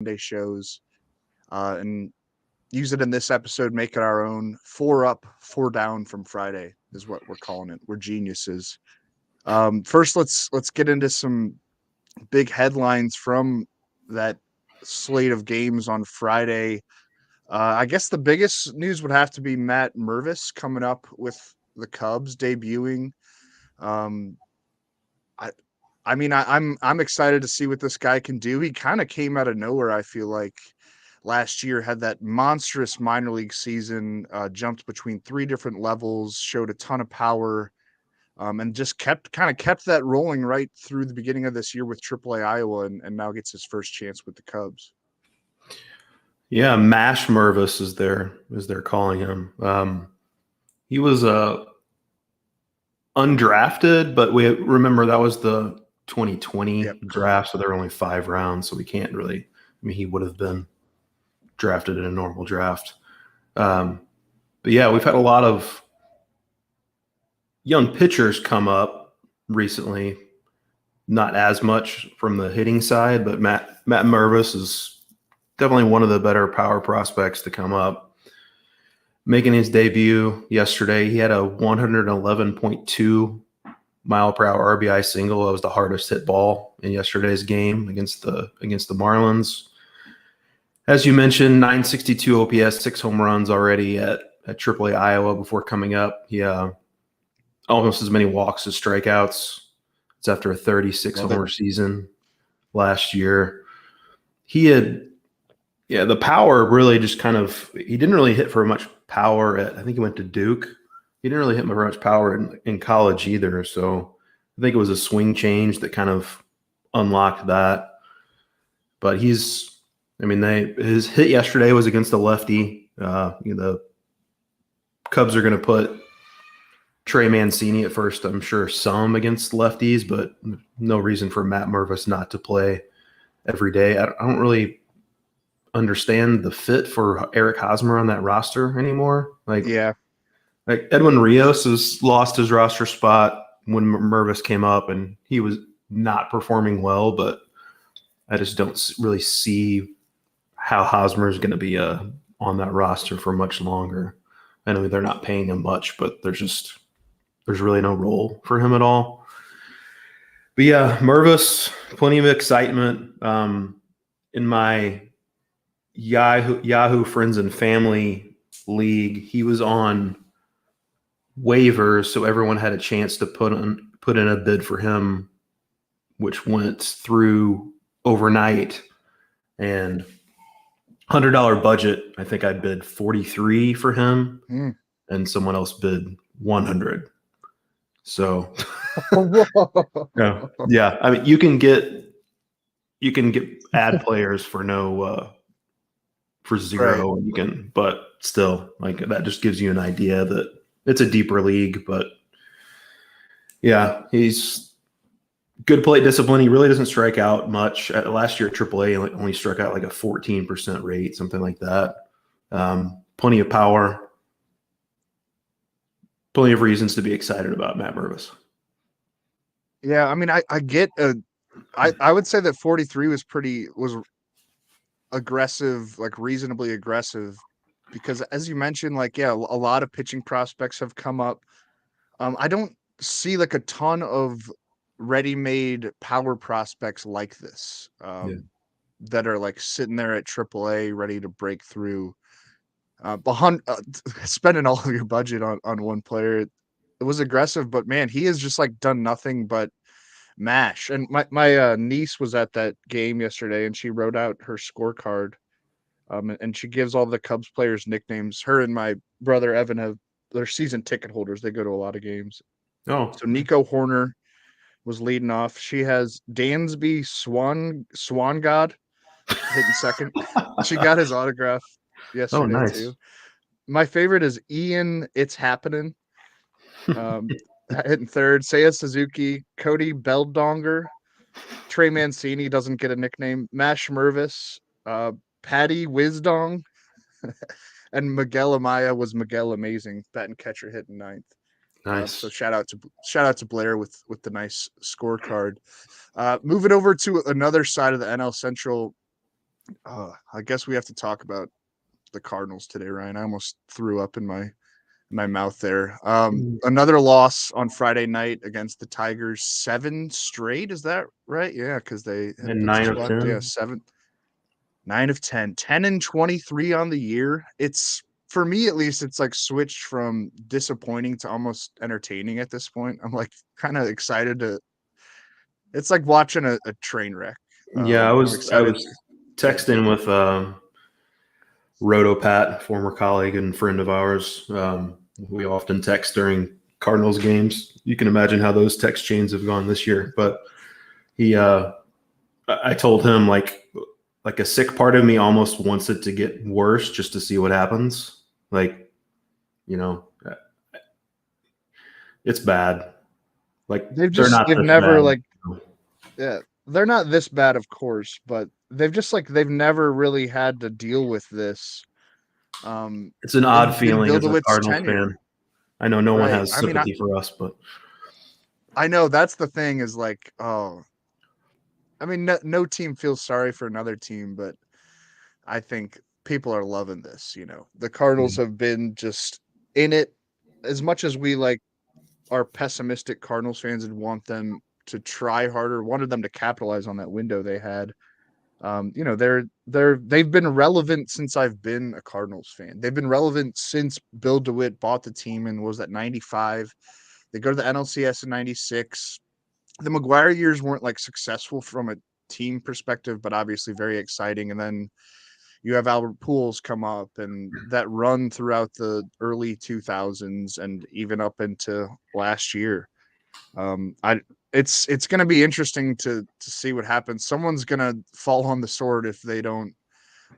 Monday shows, and use it in this episode, make it our own. 4 up, 4 down from Friday is what we're calling it. We're geniuses. First, let's get into some big headlines from that slate of games on Friday. I guess the biggest news would have to be Matt Mervis coming up with the Cubs debuting. Um, I, I'm excited to see what this guy can do. He kind of came out of nowhere. I feel like last year had that monstrous minor league season, jumped between 3 different levels, showed a ton of power, and just kept that rolling right through the beginning of this year with AAA Iowa, and now gets his first chance with the Cubs. Yeah, Mash Mervis is they're calling him. He was undrafted, but we remember that was the 2020 draft, so there were only 5 rounds, so we can't really. I mean, he would have been drafted in a normal draft. But yeah, we've had a lot of young pitchers come up recently. Not as much from the hitting side, but Matt Mervis is definitely one of the better power prospects to come up. Making his debut yesterday, he had a 111.2 mile per hour RBI single. That was the hardest hit ball in yesterday's game against the Marlins. As you mentioned, 962 OPS, 6 home runs already at AAA Iowa before coming up. He almost as many walks as strikeouts. It's after a 36 homer season last year. He had, the power really just he didn't really hit for much power I think he went to Duke. He didn't really hit for much power in college either. So I think it was a swing change that kind of unlocked that. But his hit yesterday was against the lefty. The Cubs are going to put Trey Mancini at first, I'm sure, some against lefties, but no reason for Matt Mervis not to play every day. I don't really understand the fit for Eric Hosmer on that roster anymore. Like Edwin Rios has lost his roster spot when Mervis came up, and he was not performing well, but I just don't really see how Hosmer is going to be on that roster for much longer. I know they're not paying him much, but there's really no role for him at all. But yeah, Mervis, plenty of excitement. In my Yahoo Friends and Family League, he was on waivers, so everyone had a chance to put in a bid for him, which went through overnight. And $100 budget, I think I bid 43 for him, and someone else bid 100. So, yeah. I mean, you can get ad players for for zero, right. But still, like, that just gives you an idea that it's a deeper league. But yeah, he's good plate discipline. He really doesn't strike out much. Last year at AAA, he only struck out like a 14% rate, something like that. Plenty of power. Plenty of reasons to be excited about Matt Mervis. Yeah, I mean, I get I would say that 43 was aggressive, like reasonably aggressive, because as you mentioned, like, a lot of pitching prospects have come up. I don't see like a ton of ready-made power prospects like this that are like sitting there at AAA ready to break through. Spending all of your budget on one player, it was aggressive, but man, he has just like done nothing but mash. And my niece was at that game yesterday, and she wrote out her scorecard, and she gives all the Cubs players nicknames. Her and my brother Evan they're season ticket holders. They go to a lot of games. Oh, so Nico Horner was leading off. She has Dansby Swan God hitting second. She got his autograph yesterday too. My favorite is Ian It's Happening, hitting third. Seiya Suzuki, Cody Beldonger, Trey Mancini doesn't get a nickname. Mash Mervis, Patty Wisdong, and Miguel Amaya was Miguel Amazing, batting catcher, hitting ninth. Nice. So shout out to Blair with the nice scorecard. Moving over to another side of the NL Central, I guess we have to talk about the Cardinals today, Ryan. I almost threw up in my mouth there. Another loss on Friday night against the Tigers, 7 straight. Is that right? Yeah, because they had And been 9 of swept. 10. Yeah, 9 of 10, 10-23 on the year. It's, for me at least, it's like switched from disappointing to almost entertaining at this point. I'm like kind of excited to. It's like watching a train wreck. Yeah, I'm I excited. was Yeah. texting with RotoPat, former colleague and friend of ours. We often text during Cardinals games. You can imagine how those text chains have gone this year. But he, I told him like a sick part of me almost wants it to get worse just to see what happens. Like, you know, it's bad. Like they're not They've this never bad. like, yeah, they're not this bad, of course, but they've never really had to deal with this It's an odd in feeling as a Bildowit's Cardinals fan. tenure, I know no one right? has I mean, sympathy for us, but I know that's the thing is like, oh, I mean, no team feels sorry for another team, but I think people are loving this. The Cardinals have been just in it as much as we like are pessimistic Cardinals fans and want them to try harder, wanted them to capitalize on that window they had. They've been relevant since I've been a Cardinals fan. They've been relevant since Bill DeWitt bought the team and was at 95. They go to the NLCS in 96. The McGuire years weren't like successful from a team perspective, but obviously very exciting. And then you have Albert Pujols come up and that run throughout the early 2000s and even up into last year. I it's going to be interesting to see what happens. Someone's going to fall on the sword if they don't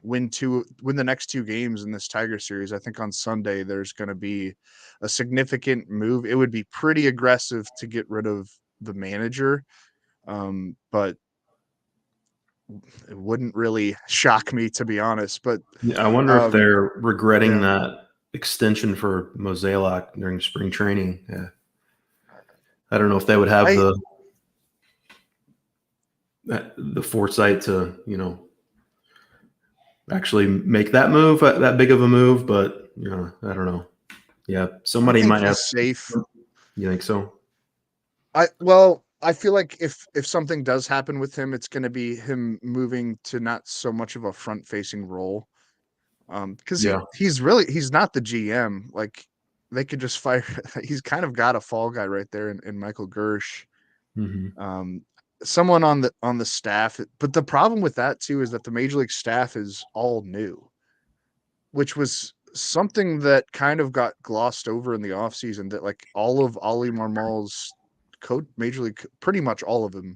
win the next 2 games in this Tiger series. I think on Sunday there's going to be a significant move. It would be pretty aggressive to get rid of the manager, but it wouldn't really shock me, to be honest. But I wonder if um, they're regretting yeah, that extension for Mozeliak during spring training. Yeah. I don't know if they would have I the foresight to, actually make that move, that big of a move, but I don't know. Yeah, I somebody think might have. he's safe. You think so? I feel like if something does happen with him, it's going to be him moving to not so much of a front facing role. Because Yeah. he's not the GM. Like they could just fire. He's kind of got a fall guy right there in Michael Gersh. Hmm. Um, Someone on the staff. But the problem with that too is that the major league staff is all new, which was something that kind of got glossed over in the offseason, that like all of Ollie Marmal's coach, major league, pretty much all of them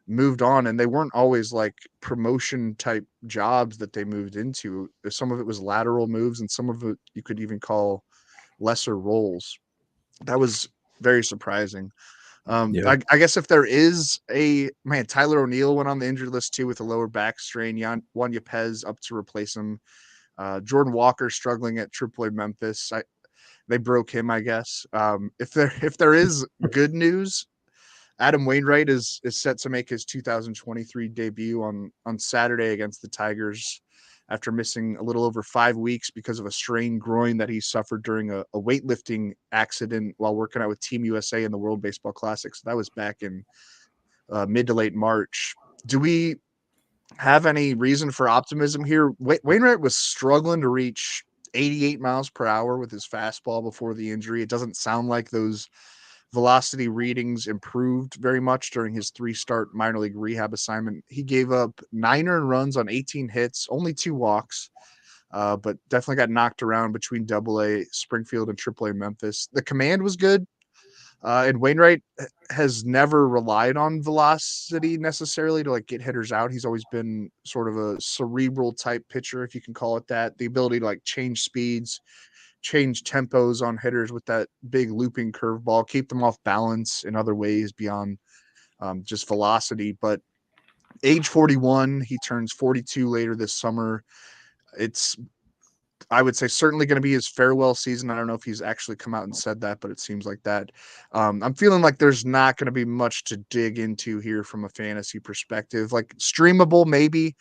moved on, and they weren't always like promotion type jobs that they moved into. Some of it was lateral moves and some of it you could even call lesser roles. That was very surprising. Yeah. I guess if there is a man, Tyler O'Neill went on the injured list too with a lower back strain. Juan Yepez up to replace him. Jordan Walker struggling at AAA Memphis. They broke him, I guess. If there is good news, Adam Wainwright is set to make his 2023 debut on Saturday against the Tigers after missing a little over 5 weeks because of a strained groin that he suffered during a weightlifting accident while working out with Team USA in the World Baseball Classic. So that was back in mid to late March. Do we have any reason for optimism here? Wainwright was struggling to reach 88 miles per hour with his fastball before the injury. It doesn't sound like those velocity readings improved very much during his 3-start minor league rehab assignment. He gave up 9 earned runs on 18 hits, only 2 walks, but definitely got knocked around between AA Springfield and AAA Memphis. The command was good. And Wainwright has never relied on velocity necessarily to like get hitters out. He's always been sort of a cerebral type pitcher, if you can call it that. The ability to like change speeds, change tempos on hitters with that big looping curveball, keep them off balance in other ways beyond just velocity. But age 41, he turns 42 later this summer. It's, I would say, certainly going to be his farewell season. I don't know if he's actually come out and said that, but it seems like that. I'm feeling like there's not going to be much to dig into here from a fantasy perspective. Like streamable, maybe.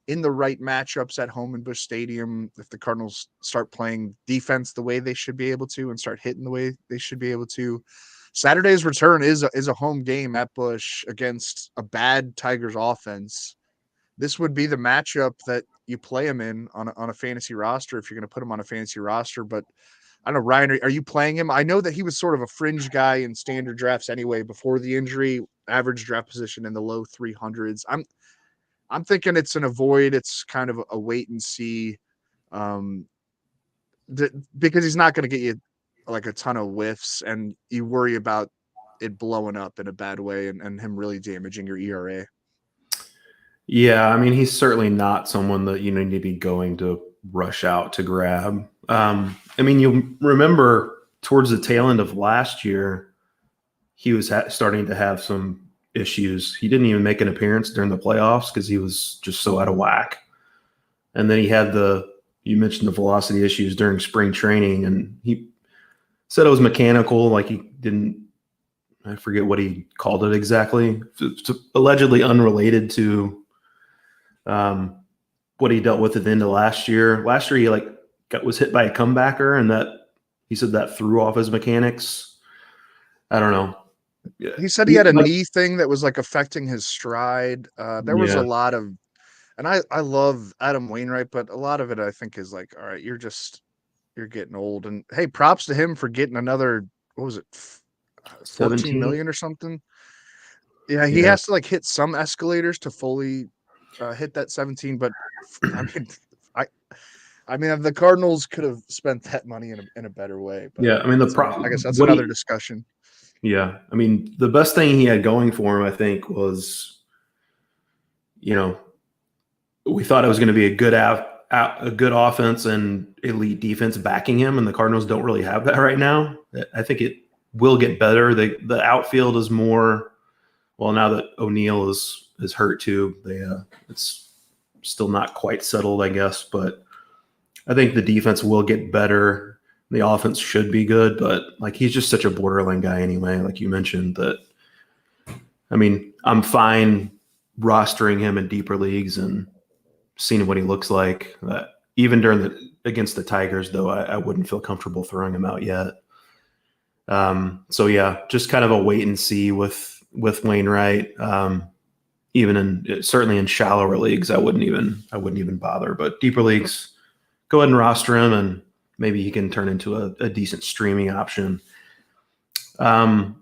in the right matchups at home in Busch Stadium, if the Cardinals start playing defense the way they should be able to and start hitting the way they should be able to, Saturday's return is a home game at Busch against a bad Tigers offense. This would be the matchup that you play him in on a fantasy roster if you're going to put him on a fantasy roster. But I don't know, Ryan, are you playing him? I know that he was sort of a fringe guy in standard drafts anyway before the injury, average draft position in the low 300s. I'm thinking it's an avoid. It's kind of a wait and see, because he's not going to get you like a ton of whiffs, and you worry about it blowing up in a bad way and him really damaging your ERA. Yeah, I mean, he's certainly not someone that you need to be going to rush out to grab. I mean, you remember towards the tail end of last year, he was starting to have some issues. He didn't even make an appearance during the playoffs because he was just so out of whack. And then he had you mentioned the velocity issues during spring training, and he said it was mechanical, like he didn't, I forget what he called it exactly. It's allegedly unrelated to what he dealt with at the end of last year. Last year, he was hit by a comebacker, and that he said that threw off his mechanics. I don't know. He said he had a knee thing that was like affecting his stride. There was a lot of, and I love Adam Wainwright, but a lot of it I think is like, all right, you're getting old. And hey, props to him for getting another, what was it, 14 million or something. Yeah, he has to like hit some escalators to fully hit that 17. But I mean, the Cardinals could have spent that money in a better way. But yeah, I mean, I guess that's another discussion. Yeah, I mean, the best thing he had going for him, I think, was, we thought it was going to be a good offense and elite defense backing him, and the Cardinals don't really have that right now. I think it will get better. The outfield is more, well, now that O'Neill is hurt too, it's still not quite settled, I guess, but I think the defense will get better. The offense should be good, but like he's just such a borderline guy anyway, like you mentioned, that I mean, I'm fine rostering him in deeper leagues and seeing what he looks like. Even against the Tigers, though, I wouldn't feel comfortable throwing him out yet. So yeah, just kind of a wait and see with Wainwright. Certainly in shallower leagues, I wouldn't even bother. But deeper leagues, go ahead and roster him, and maybe he can turn into a decent streaming option. On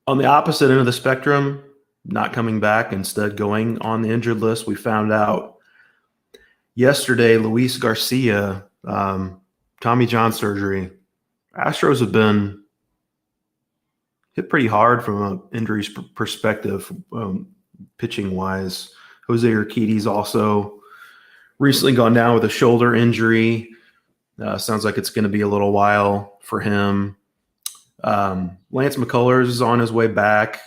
the opposite end of the spectrum, not coming back, instead going on the injured list, we found out yesterday Luis Garcia, Tommy John surgery. Astros have been hit pretty hard from an injuries perspective, pitching-wise. Jose Urquidy's also recently gone down with a shoulder injury. Sounds like it's going to be a little while for him. Lance McCullers is on his way back.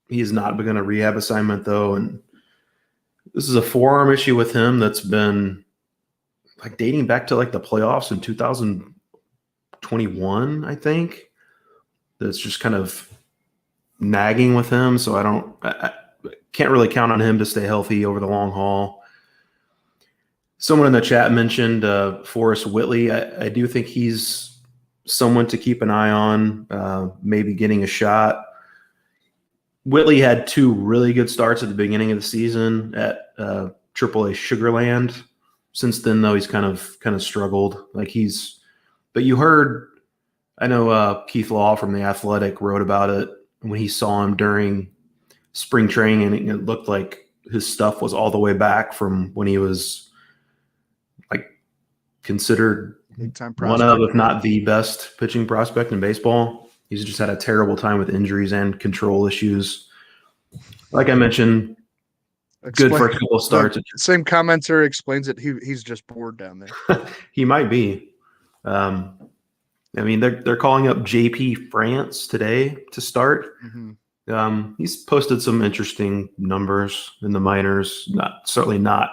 He has not begun a rehab assignment, though, and this is a forearm issue with him that's been like dating back to like the playoffs in 2021, I think. That's just kind of nagging with him, so I can't really count on him to stay healthy over the long haul. Someone in the chat mentioned Forrest Whitley. I do think he's someone to keep an eye on, maybe getting a shot. Whitley had 2 really good starts at the beginning of the season at AAA Sugarland. Since then, though, he's kind of struggled. But you heard, I know Keith Law from The Athletic wrote about it when he saw him during spring training, and it looked like his stuff was all the way back from when he was considered one of, if not the best pitching prospect in baseball. He's just had a terrible time with injuries and control issues. Like I mentioned, good for a couple of starts. Same commenter explains it. He's just bored down there. He might be. I mean, they're calling up JP France today to start. Mm-hmm. He's posted some interesting numbers in the minors. Certainly not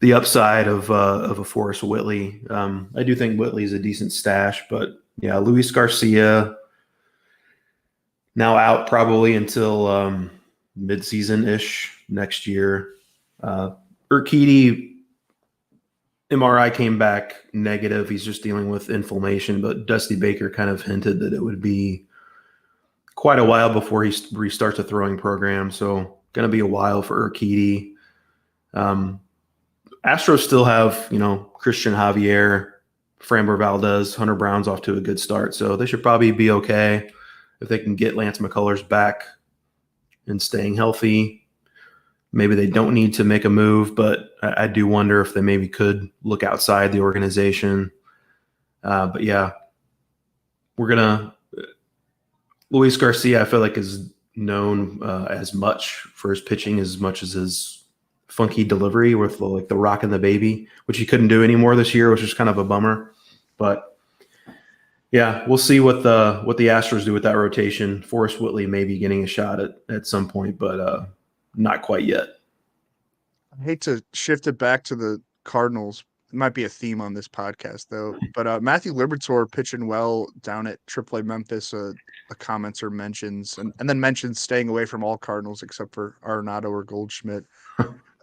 the upside of a Forrest Whitley. I do think Whitley's a decent stash, but yeah, Luis Garcia now out probably until mid-season-ish next year. Urquidy MRI came back negative. He's just dealing with inflammation, but Dusty Baker kind of hinted that it would be quite a while before he restarts a throwing program. So going to be a while for Urquidy. Astros still have, Christian Javier, Framber Valdez, Hunter Brown's off to a good start. So they should probably be okay if they can get Lance McCullers back and staying healthy. Maybe they don't need to make a move, but I do wonder if they maybe could look outside the organization. But yeah, Luis Garcia, I feel like, is known as much for his pitching as much as his funky delivery with the rock and the baby, which he couldn't do anymore this year, which is kind of a bummer. But yeah, we'll see what the Astros do with that rotation. Forrest Whitley may be getting a shot at some point, but not quite yet. I hate to shift it back to the Cardinals. It might be a theme on this podcast, though. But Matthew Liberatore pitching well down at AAA Memphis. A commenter mentions and then mentions staying away from all Cardinals except for Arenado or Goldschmidt.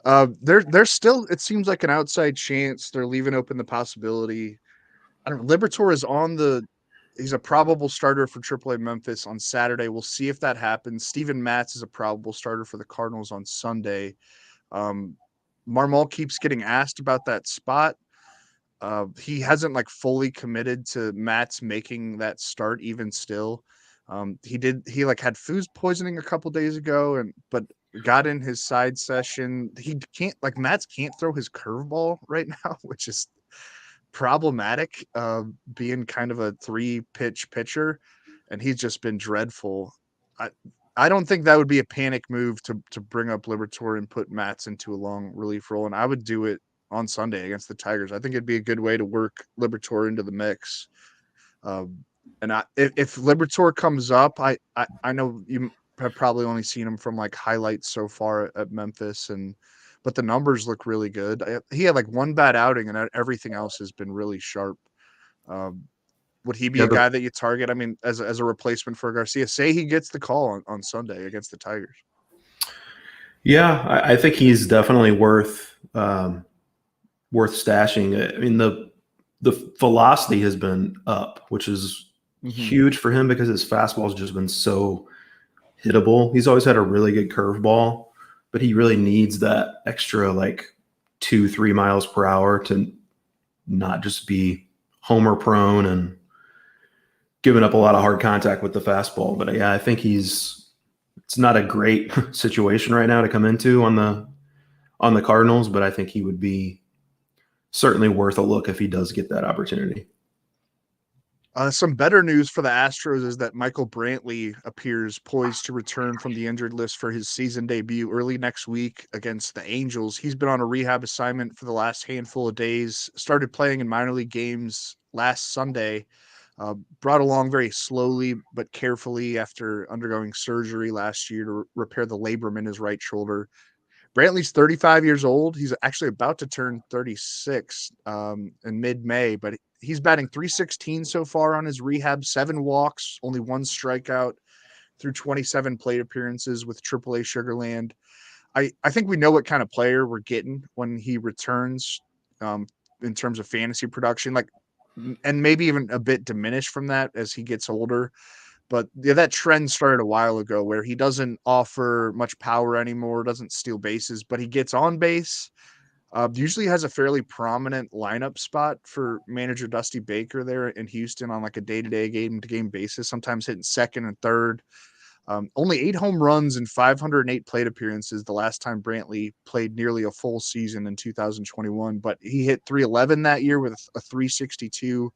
There's still, it seems like, an outside chance. They're leaving open the possibility. I don't know. Liberatore is he's a probable starter for AAA Memphis on Saturday. We'll see if that happens. Steven Matz is a probable starter for the Cardinals on Sunday. Marmol keeps getting asked about that spot. He hasn't fully committed to Matz making that start even still. He had food poisoning a couple days ago but got in his side session. He can't Matz can't throw his curveball right now, which is problematic, being kind of a 3-pitch pitcher, and he's just been dreadful. I don't think that would be a panic move to bring up Liberatore and put Matz into a long relief role, and I would do it on Sunday against the Tigers. I think it'd be a good way to work Liberatore into the mix. If Liberatore comes up, I know you have probably only seen him from highlights so far at Memphis, but the numbers look really good. He had one bad outing, and everything else has been really sharp. Would he be a guy that you target? I mean, as a replacement for Garcia, say he gets the call on Sunday against the Tigers. Yeah, I think he's definitely worth stashing. I mean, the velocity has been up, which is huge for him because his fastball has just been so hittable. He's always had a really good curveball, but he really needs that extra 2-3 miles per hour to not just be homer prone and giving up a lot of hard contact with the fastball. But yeah, I think it's not a great situation right now to come into on the Cardinals, but I think he would be certainly worth a look if he does get that opportunity. Some better news for the Astros is that Michael Brantley appears poised to return from the injured list for his season debut early next week against the Angels. He's been on a rehab assignment for the last handful of days, started playing in minor league games last Sunday, brought along very slowly but carefully after undergoing surgery last year to repair the labrum in his right shoulder. Brantley's 35 years old. He's actually about to turn 36 in mid-May, but he's batting .316 so far on his rehab, 7 walks, only 1 strikeout through 27 plate appearances with AAA Sugarland. I think we know what kind of player we're getting when he returns, in terms of fantasy production, and maybe even a bit diminished from that as he gets older. But yeah, that trend started a while ago where he doesn't offer much power anymore, doesn't steal bases, but he gets on base. Usually has a fairly prominent lineup spot for manager Dusty Baker there in Houston on a day-to-day, game-to-game basis, sometimes hitting second and third. Only 8 home runs and 508 plate appearances the last time Brantley played nearly a full season in 2021, but he hit .311 that year with a .362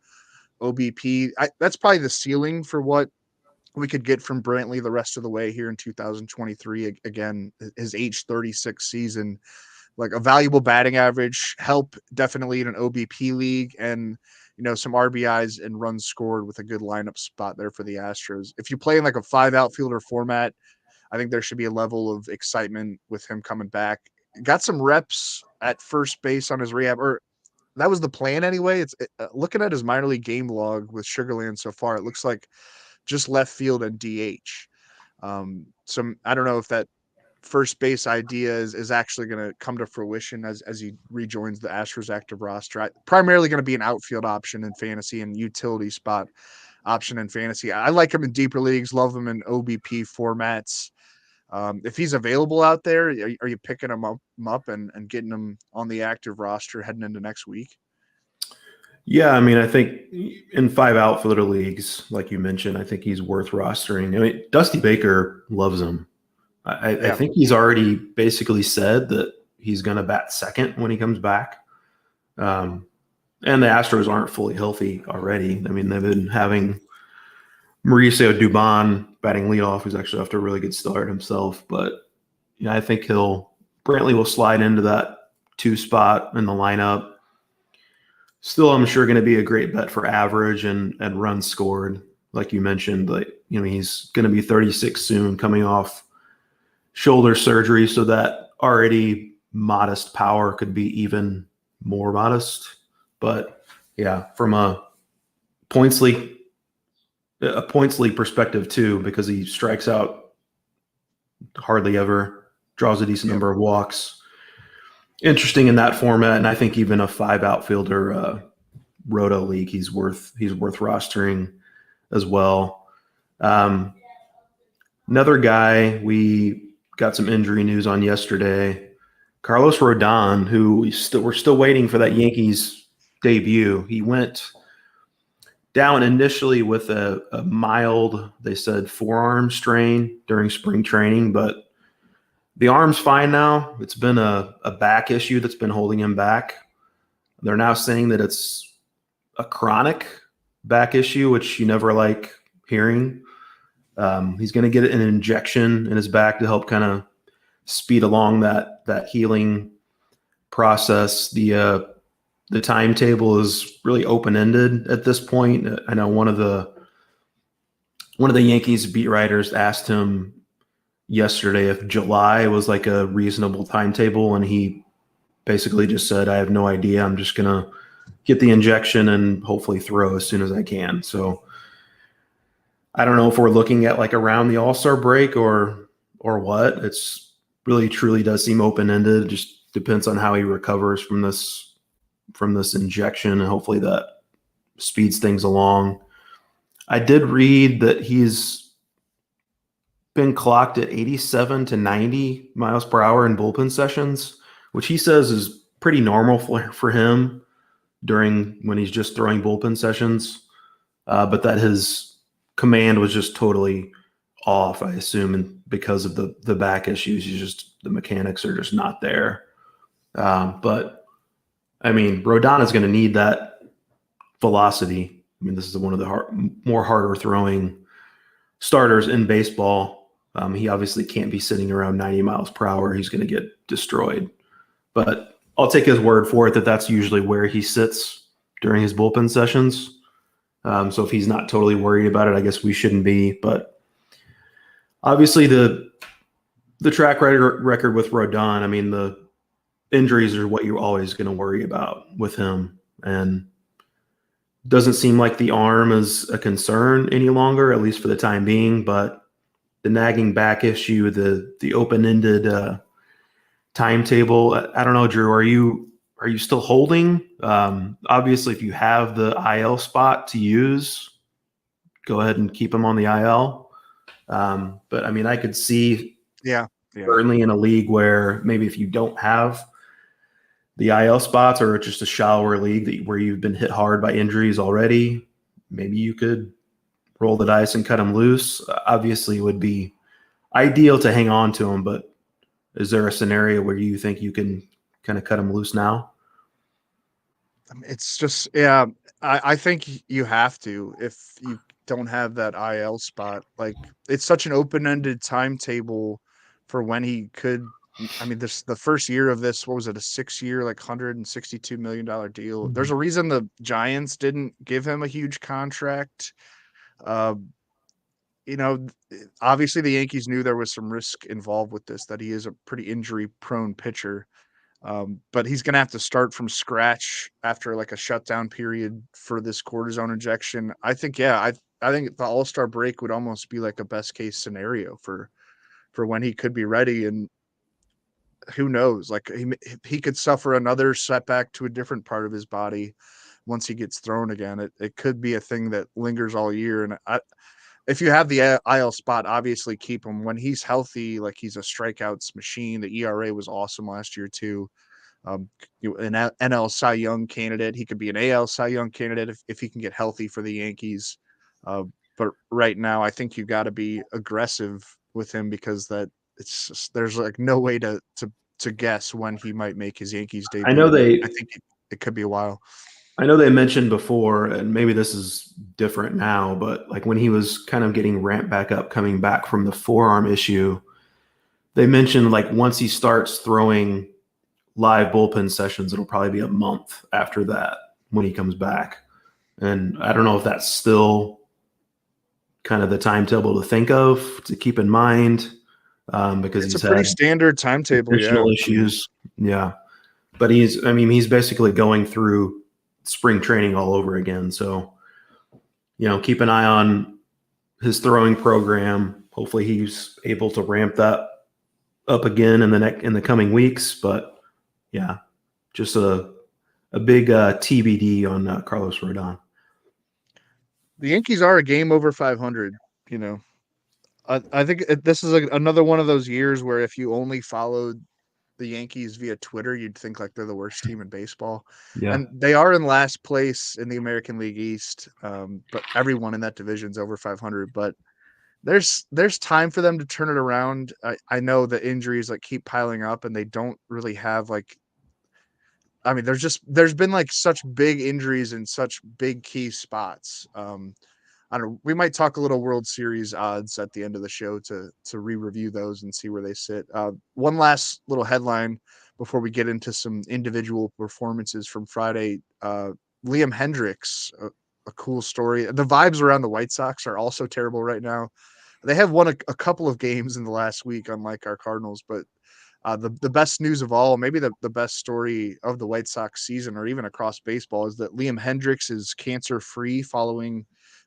OBP. That's probably the ceiling for what we could get from Brantley the rest of the way here in 2023. Again, his age 36 season, a valuable batting average, help definitely in an OBP league, and some RBIs and runs scored with a good lineup spot there for the Astros. If you play in a 5 outfielder format, I think there should be a level of excitement with him coming back. Got some reps at first base on his rehab, or that was the plan anyway. Looking at his minor league game log with Sugarland so far, it looks like just left field and DH. So I don't know if that first base idea is actually going to come to fruition as he rejoins the Astros active roster. Primarily going to be an outfield option in fantasy and utility spot option in fantasy. I like him in deeper leagues, love him in OBP formats. If he's available out there, are you picking him up and getting him on the active roster heading into next week? Yeah, I mean, I think in 5 outfielder leagues, like you mentioned, I think he's worth rostering. I mean, Dusty Baker loves him. I think he's already basically said that he's going to bat second when he comes back. And the Astros aren't fully healthy already. I mean, they've been having Mauricio Dubon batting leadoff, who's actually off to a really good start himself. But I think Brantley will slide into that 2 spot in the lineup. Still, I'm sure going to be a great bet for average and runs scored, like you mentioned. Like, he's going to be 36 soon, coming off shoulder surgery, so that already modest power could be even more modest. But yeah, from a points league perspective too, because he strikes out hardly ever, draws a decent number of walks. Interesting in that format, and I think even a 5 outfielder Roto league, he's worth rostering as well. Another guy we got some injury news on yesterday, Carlos Rodon, who we're still waiting for that Yankees debut. He went down initially with a mild, they said, forearm strain during spring training, but the arm's fine now. It's been a back issue that's been holding him back. They're now saying that it's a chronic back issue, which you never like hearing. He's going to get an injection in his back to help kind of speed along that healing process. The timetable is really open-ended at this point. I know one of the Yankees beat writers asked him yesterday if July was like a reasonable timetable, and he basically just said, I have no idea. I'm just going to get the injection and hopefully throw as soon as I can. So I don't know if we're looking at like around the All-Star break or what. It's really truly does seem open-ended. It just depends on how he recovers from this injection, and hopefully that speeds things along. I did read that he's been clocked at 87 to 90 miles per hour in bullpen sessions, which he says is pretty normal for him during when he's just throwing bullpen sessions. But that his command was just totally off, I assume, and because of the back issues, the mechanics are just not there. But I mean, Rodon is going to need that velocity. I mean, this is one of the more harder throwing starters in baseball. He obviously can't be sitting around 90 miles per hour. He's going to get destroyed. But I'll take his word for it that that's usually where he sits during his bullpen sessions. So if he's not totally worried about it, I guess we shouldn't be. But obviously the track record with Rodon, I mean, the injuries are what you're always going to worry about with him. And doesn't seem like the arm is a concern any longer, at least for the time being. But the nagging back issue, the open-ended timetable, I don't know, Drew, are you still holding? Obviously, if you have the IL spot to use, go ahead and keep him on the IL. But I mean, I could see certainly in a league where maybe if you don't have the IL spots, or just a shallower league where you've been hit hard by injuries already, maybe you could roll the dice and cut him loose. Obviously, it would be ideal to hang on to him, but is there a scenario where you think you can kind of cut him loose now? It's just, I think you have to if you don't have that IL spot. Like, it's such an open-ended timetable for when he could. I mean, the first year of this, what was it, a 6-year, like $162 million deal? Mm-hmm. There's a reason the Giants didn't give him a huge contract. Obviously the Yankees knew there was some risk involved with this, that he is a pretty injury-prone pitcher. But he's going to have to start from scratch after like a shutdown period for this cortisone injection. I think, I think the All-Star break would almost be like a best case scenario for for when he could be ready. And who knows, like he could suffer another setback to a different part of his body once he gets thrown again. It could be a thing that lingers all year. And if you have the IL spot, obviously keep him when he's healthy. Like he's a strikeouts machine. The ERA was awesome last year too. An NL Cy Young candidate. He could be an AL Cy Young candidate if he can get healthy for the Yankees. But right now, I think you got to be aggressive with him because there's like no way to guess when he might make his Yankees debut. I think it could be a while. I know they mentioned before, and maybe this is different now, but like when he was kind of getting ramped back up, coming back from the forearm issue, they mentioned like once he starts throwing live bullpen sessions, it'll probably be a month after that when he comes back. And I don't know if that's still kind of the timetable to think of, to keep in mind, because it's he's a pretty standard timetable. Additional issues. Yeah. But he's basically going through spring training all over again. So, keep an eye on his throwing program. Hopefully he's able to ramp that up again in the coming weeks. But yeah, just a big TBD on Carlos Rodon. The Yankees are a game over 500. I think this is another one of those years where if you only followed the Yankees via Twitter, you'd think like they're the worst team in baseball. Yeah. And they are in last place in the American League East. But everyone in that division's over 500. But there's time for them to turn it around. I know the injuries like keep piling up, and they don't really have like. I mean, there's been like such big injuries in such big key spots. I don't know. We might talk a little World Series odds at the end of the show to re-review those and see where they sit. One last little headline before we get into some individual performances from Friday. Liam Hendriks, a cool story. The vibes around the White Sox are also terrible right now. They have won a couple of games in the last week, unlike our Cardinals, but the best news of all, maybe the best story of the White Sox season or even across baseball, is that Liam Hendriks is cancer-free following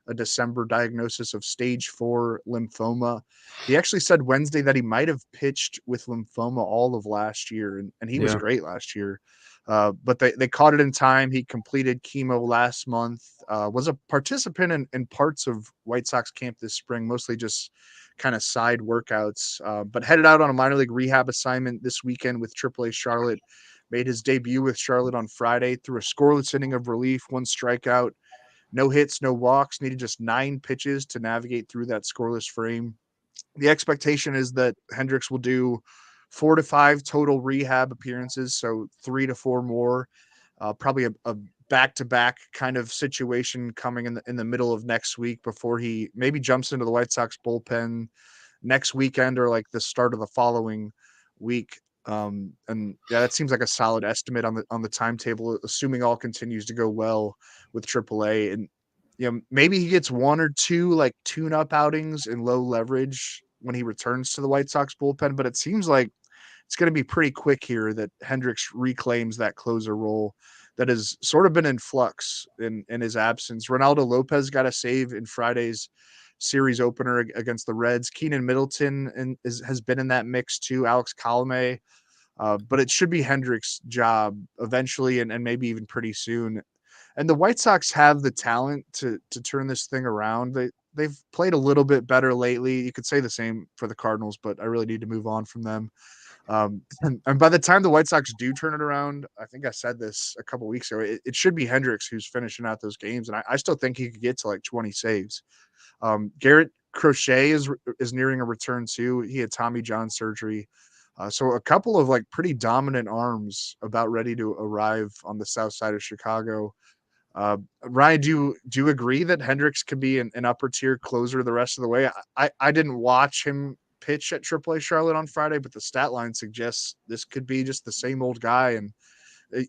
a December diagnosis of stage 4 lymphoma. He actually said Wednesday that he might have pitched with lymphoma all of last year, and he was great last year. But they caught it in time. He completed chemo last month, was a participant in parts of White Sox camp this spring, mostly just kind of side workouts, but headed out on a minor league rehab assignment this weekend with AAA Charlotte. Made his debut with Charlotte on Friday, threw a scoreless inning of relief, 1 strikeout, no hits, no walks, needed just 9 pitches to navigate through that scoreless frame. The expectation is that Hendriks will do 4 to 5 total rehab appearances, so 3 to 4 more, probably a back-to-back kind of situation coming in the middle of next week before he maybe jumps into the White Sox bullpen next weekend or like the start of the following week. And yeah, that seems like a solid estimate on the timetable, assuming all continues to go well with AAA. And maybe he gets 1 or 2 like tune-up outings in low leverage when he returns to the White Sox bullpen, but it seems like it's going to be pretty quick here that Hendriks reclaims that closer role that has sort of been in flux in his absence. Ronaldo Lopez got a save in Friday's series opener against the Reds. Keenan Middleton has been in that mix too. Alex Colomé. But it should be Hendriks' job eventually and maybe even pretty soon. And the White Sox have the talent to turn this thing around. They've played a little bit better lately. You could say the same for the Cardinals, but I really need to move on from them. And by the time the White Sox do turn it around, I think I said this a couple weeks ago, it should be Hendriks who's finishing out those games. And I still think he could get to like 20 saves. Garrett Crochet is nearing a return too. He had Tommy John surgery. So a couple of like pretty dominant arms about ready to arrive on the south side of Chicago. Ryan, do you agree that Hendriks could be an upper tier closer the rest of the way? I didn't watch him pitch at AAA Charlotte on Friday, but the stat line suggests this could be just the same old guy. And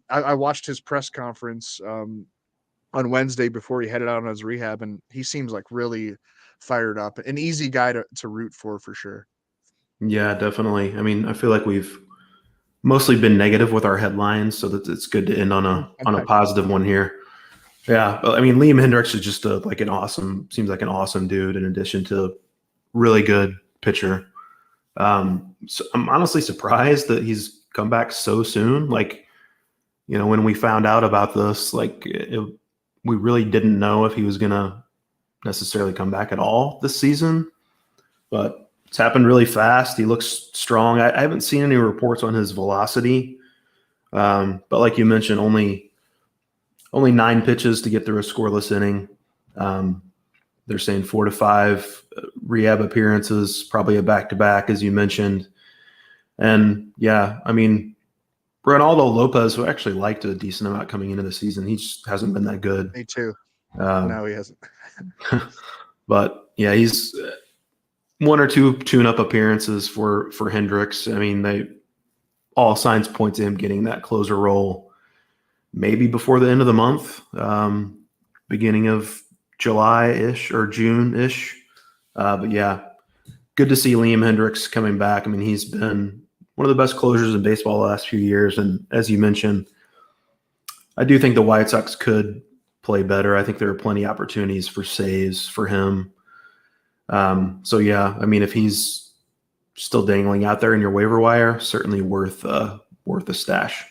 I watched his press conference on Wednesday before he headed out on his rehab, and he seems like really fired up. An easy guy to root for sure. Yeah, definitely. I mean, I feel like we've mostly been negative with our headlines, so that it's good to end on a positive one here. Yeah, I mean, Liam Hendriks is just seems like an awesome dude in addition to really good pitcher. So I'm honestly surprised that he's come back so soon. Like, when we found out about this, like we really didn't know if he was going to necessarily come back at all this season, but it's happened really fast. He looks strong. I haven't seen any reports on his velocity, but like you mentioned, only 9 pitches to get through a scoreless inning. They're saying 4 to 5 rehab appearances, probably a back-to-back, as you mentioned. And yeah, I mean, Ronaldo Lopez, who actually liked a decent amount coming into the season, he just hasn't been that good. Me too. No, he hasn't. But yeah, he's 1 or 2 tune-up appearances for Hendriks. I mean, all signs point to him getting that closer role maybe before the end of the month, beginning of July-ish or June-ish. But yeah, good to see Liam Hendriks coming back. I mean, he's been one of the best closers in baseball the last few years. And as you mentioned, I do think the White Sox could play better. I think there are plenty of opportunities for saves for him. So yeah, I mean, if he's still dangling out there in your waiver wire, certainly worth a stash.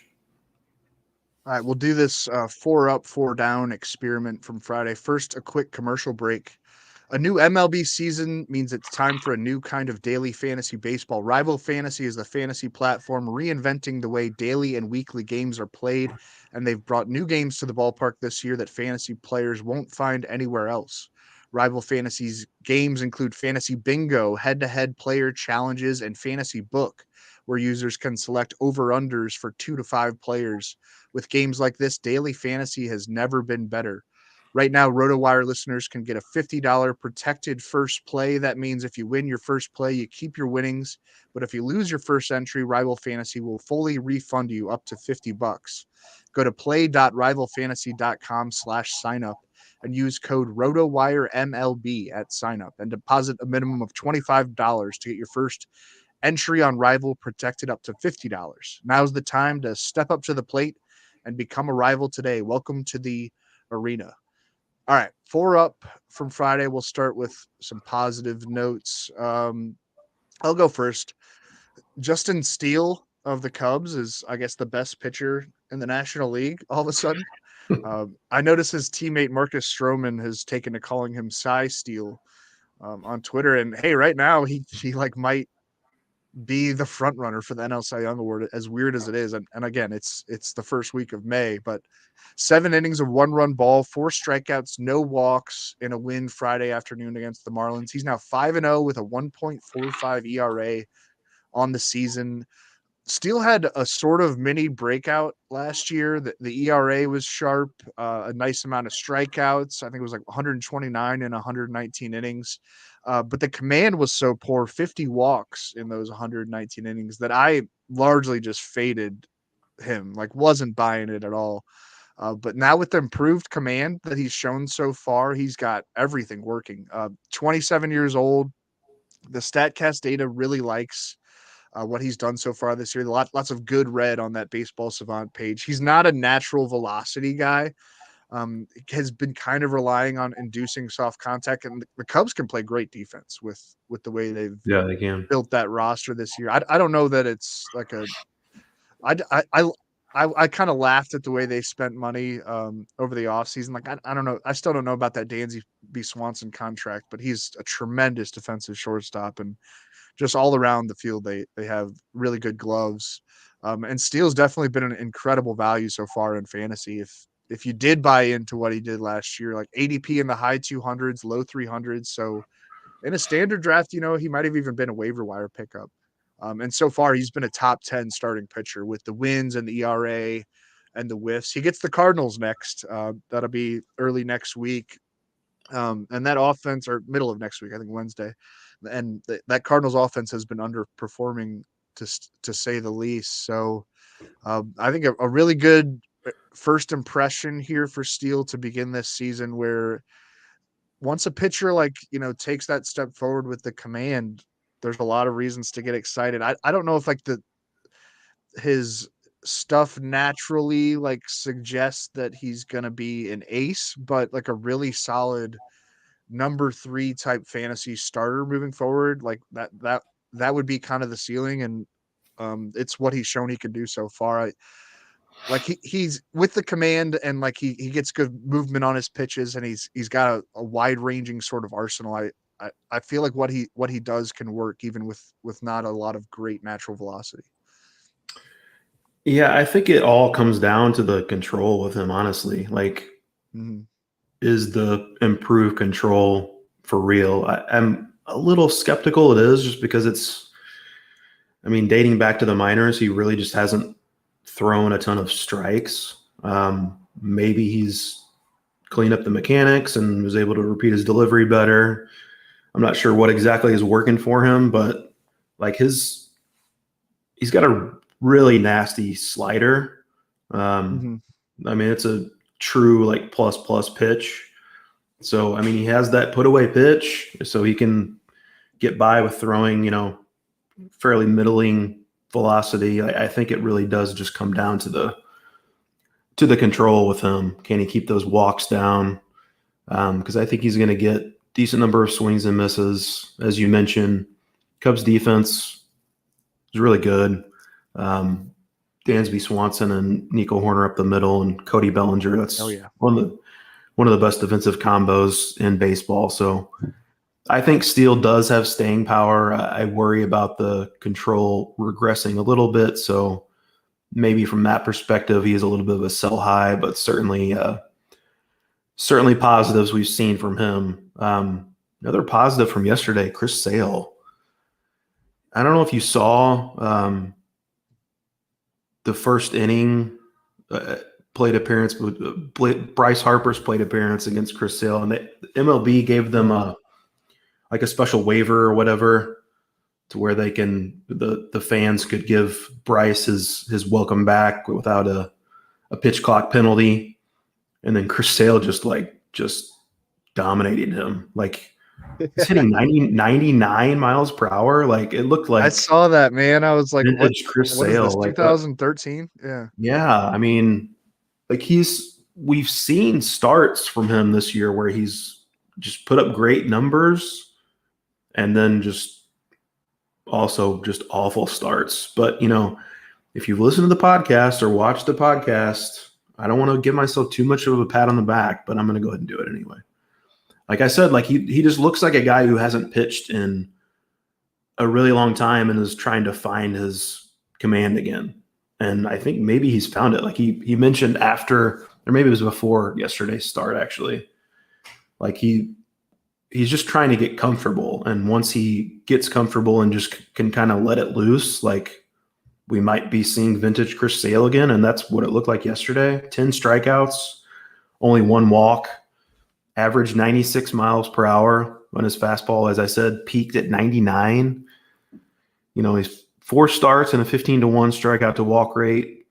All right, we'll do this 4 up, 4 down experiment from Friday. First, a quick commercial break. A new MLB season means it's time for a new kind of daily fantasy baseball. Rival Fantasy is the fantasy platform reinventing the way daily and weekly games are played, and they've brought new games to the ballpark this year that fantasy players won't find anywhere else. Rival Fantasy's games include Fantasy Bingo, head-to-head player challenges, and Fantasy Book, where users can select over-unders for 2 to 5 players. With games like this, daily fantasy has never been better. Right now, RotoWire listeners can get a $50 protected first play. That means if you win your first play, you keep your winnings. But if you lose your first entry, Rival Fantasy will fully refund you up to $50. Go to play.rivalfantasy.com/signup and use code RotoWireMLB at signup and deposit a minimum of $25 to get your first entry on Rival protected up to $50. Now's the time to step up to the plate and become a Rival today. Welcome to the arena. All right, 4 up from Friday. We'll start with some positive notes. I'll go first. Justin Steele of the Cubs is, I guess, the best pitcher in the National League all of a sudden. I noticed his teammate Marcus Stroman has taken to calling him Cy Steele on Twitter. And hey, right now he like might be the front runner for the NL Cy Young Award, as weird as it is. And again, it's the first week of May, but 7 innings of 1-run ball, 4 strikeouts, no walks in a win Friday afternoon against the Marlins. He's now 5-0 with a 1.45 ERA on the season. Steele had a sort of mini breakout last year. The ERA was sharp, a nice amount of strikeouts. I think it was like 129 in 119 innings. But the command was so poor, 50 walks in those 119 innings, that I largely just faded him, like wasn't buying it at all. But now with the improved command that he's shown so far, he's got everything working. 27 years old. The StatCast data really likes what he's done so far this year. Lots of good red on that Baseball Savant page. He's not a natural velocity guy. Has been kind of relying on inducing soft contact, and the Cubs can play great defense with the way they've They can. built that roster this year. I don't know that it's like a I kind of laughed at the way they spent money over the offseason. Like, I don't know. I still don't know about that Dansby Swanson contract, but he's a tremendous defensive shortstop, and just all around the field, they have really good gloves. And Steele's definitely been an incredible value so far in fantasy. If you did buy into what he did last year, like ADP in the high 200s, low 300s. So in a standard draft, he might have even been a waiver wire pickup. And so far, he's been a top 10 starting pitcher with the wins and the ERA and the whiffs. He gets the Cardinals next. That'll be early next week. And that offense, or middle of next week, I think Wednesday. And that Cardinals offense has been underperforming to say the least. So I think a really good first impression here for Steele to begin this season, where once a pitcher takes that step forward with the command, there's a lot of reasons to get excited. I don't know if his stuff naturally suggests that he's going to be an ace, but like a really solid number 3 type fantasy starter moving forward, like that that would be kind of the ceiling, and it's what he's shown he can do so far. He's with the command, and like he gets good movement on his pitches, and he's got a wide ranging sort of arsenal. I feel like what he does can work even with not a lot of great natural velocity. Yeah, I think it all comes down to the control with him, honestly. Like, is the improved control for real? I'm a little skeptical it is, just because dating back to the minors, he really just hasn't thrown a ton of strikes. Maybe he's cleaned up the mechanics and was able to repeat his delivery better. I'm not sure what exactly is working for him, but like he's got a really nasty slider. It's a true like plus pitch. So, he has that put away pitch, so he can get by with throwing, fairly middling velocity. I think it really does just come down to the control with him. Can he keep those walks down? Because I think he's going to get decent number of swings and misses. As you mentioned, Cubs defense is really good. Dansby Swanson and Nico Horner up the middle, and Cody Bellinger. That's one of the best defensive combos in baseball. So I think Steele does have staying power. I worry about the control regressing a little bit. So maybe from that perspective, he is a little bit of a sell high, but certainly positives we've seen from him. Another positive from yesterday, Chris Sale. I don't know if you saw the first inning plate appearance, Bryce Harper's plate appearance against Chris Sale, and the MLB gave them a special waiver or whatever, to where they can the fans could give Bryce his welcome back without a pitch clock penalty, and then Chris Sale just dominated him. Like, he's hitting 99 miles per hour. Like, it looked like I saw that, man. I was like, what Chris what is Sale, this, like 2013? Yeah, like we've seen starts from him this year where he's just put up great numbers, and then just also just awful starts. But if you've listened to the podcast or watched the podcast, I don't want to give myself too much of a pat on the back, but I'm going to go ahead and do it anyway. Like I said, like he just looks like a guy who hasn't pitched in a really long time and is trying to find his command again. And I think maybe he's found it. Like he mentioned after, or maybe it was before yesterday's start, actually. Like he's just trying to get comfortable. And once he gets comfortable and just can kind of let it loose, like we might be seeing vintage Chris Sale again. And that's what it looked like yesterday. 10 strikeouts, only 1 walk, average 96 miles per hour on his fastball. As I said, peaked at 99. He's 4 starts and a 15-1 strikeout to walk rate.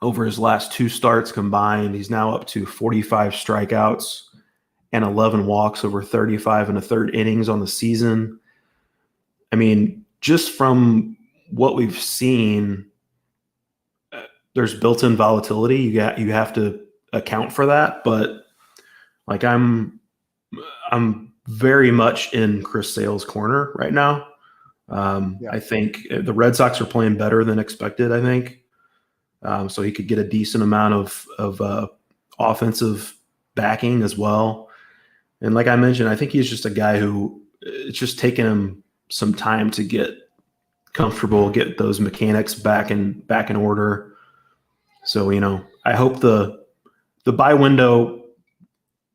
Over his last 2 starts combined, he's now up to 45 strikeouts and 11 walks over 35 and a third innings on the season. Just from what we've seen, there's built-in volatility. You have to account for that, but like I'm very much in Chris Sale's corner right now. I think the Red Sox are playing better than expected, I think. So he could get a decent amount of offensive backing as well. And like I mentioned, I think he's just a guy who it's just taken him some time to get comfortable, get those mechanics back in order. So, I hope the buy window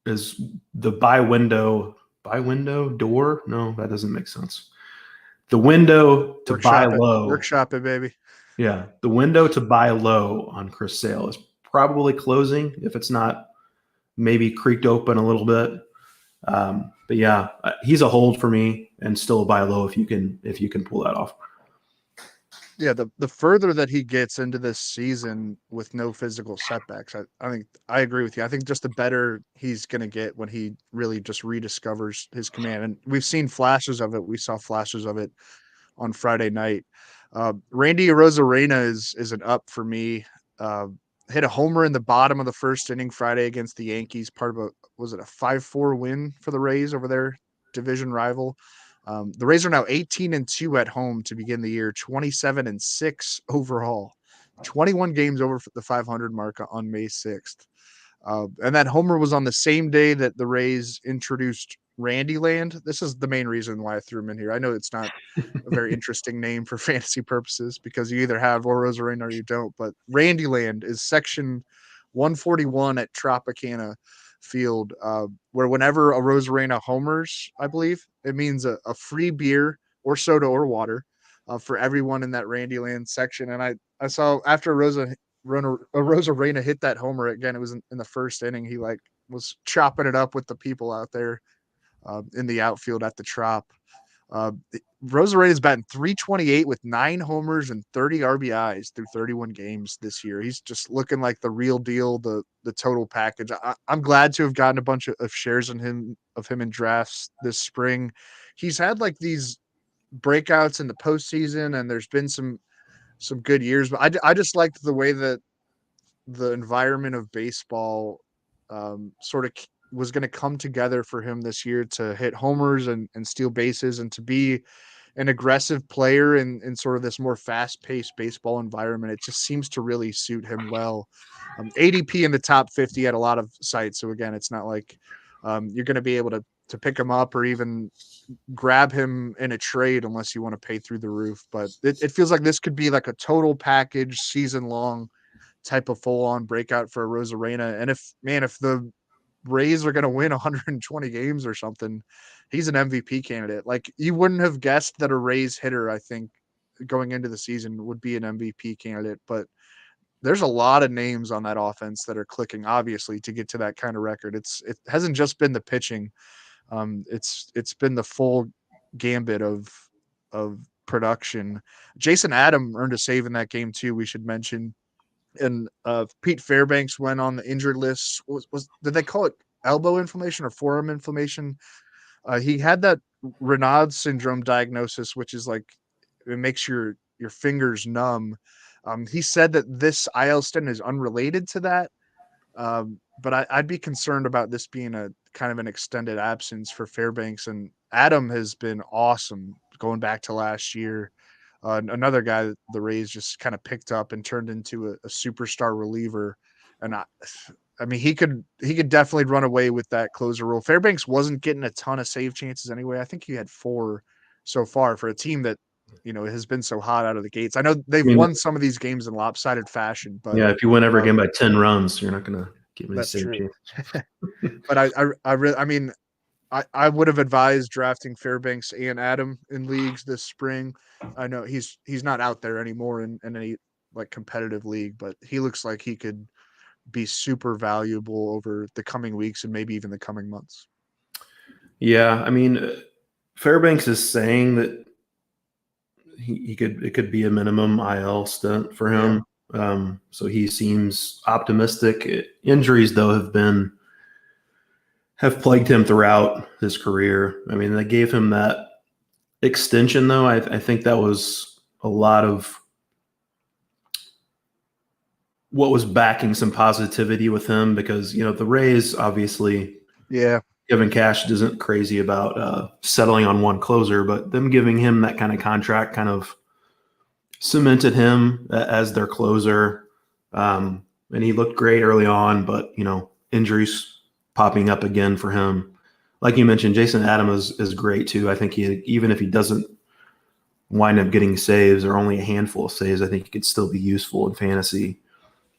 is the buy window door. No, that doesn't make sense. The window to buy low. Workshop it, baby. Yeah. The window to buy low on Chris Sale is probably closing, if it's not maybe creaked open a little bit. But yeah, he's a hold for me, and still a buy low if you can pull that off. Yeah, the further that he gets into this season with no physical setbacks, I think I agree with you. I think just the better he's going to get when he really just rediscovers his command. And we've seen flashes of it. We saw flashes of it on Friday night. Randy Arozarena is an up for me. Hit a homer in the bottom of the first inning Friday against the Yankees, part of was it a 5-4 win for the Rays over their division rival? The Rays are now 18-2 at home to begin the year, 27-6 overall, 21 games over the 500 mark on May 6th. And that homer was on the same day that the Rays introduced Randyland. This is the main reason why I threw him in here. I know it's not a very interesting name for fantasy purposes because you either have Rosarena or you don't, but Randyland is section 141 at Tropicana Field, where whenever a Rosarena homers, I believe, it means a free beer or soda or water for everyone in that Randyland section. And I saw after Rosarena hit that homer again, it was in the first inning. He was chopping it up with the people out there in the outfield at the Trop. Rosarena is batting .328 with 9 homers and 30 RBIs through 31 games this year. He's just looking like the real deal, the total package. I'm glad to have gotten a bunch of shares of him in drafts this spring. He's had like these breakouts in the postseason, and there's been some good years, but I just liked the way that the environment of baseball sort of was going to come together for him this year to hit homers and steal bases and to be an aggressive player in sort of this more fast-paced baseball environment. It just seems to really suit him well. ADP in the top 50 at a lot of sites. So again, it's not like you're going to be able to pick him up or even grab him in a trade unless you want to pay through the roof. But it feels like this could be like a total package season-long type of full-on breakout for Rosarena. And if the Rays are going to win 120 games or something, he's an MVP candidate. Like, you wouldn't have guessed that a Rays hitter, I think, going into the season would be an MVP candidate, but there's a lot of names on that offense that are clicking, obviously, to get to that kind of record. It hasn't just been the pitching. It's been the full gambit of production. Jason Adam earned a save in that game too, we should mention. And Pete Fairbanks went on the injured list. Did they call it elbow inflammation or forearm inflammation? He had that Raynaud's syndrome diagnosis, which is like it makes your fingers numb. He said that this IL stint is unrelated to that, but I'd be concerned about this being a kind of an extended absence for Fairbanks. And Adam has been awesome going back to last year. Another guy that the Rays just kind of picked up and turned into a superstar reliever. And I mean, he could definitely run away with that closer role. Fairbanks wasn't getting a ton of save chances anyway. I think he had 4 so far for a team that, has been so hot out of the gates. I know they've won some of these games in lopsided fashion, but yeah, if you win every game by 10 runs, you're not going to get many save chances. But I would have advised drafting Fairbanks and Adam in leagues this spring. I know he's not out there anymore in any like competitive league, but he looks like he could be super valuable over the coming weeks and maybe even the coming months. Yeah, I mean, Fairbanks is saying that it could be a minimum IL stint for him. Yeah. So he seems optimistic. Injuries though have plagued him throughout his career. I mean, they gave him that extension though. I think that was a lot of what was backing some positivity with him because, the Rays obviously, Kevin Cash isn't crazy about settling on one closer, but them giving him that kind of contract kind of cemented him as their closer. And he looked great early on, but, injuries popping up again for him. Like you mentioned, Jason Adams is great too. I think even if he doesn't wind up getting saves or only a handful of saves, I think he could still be useful in fantasy.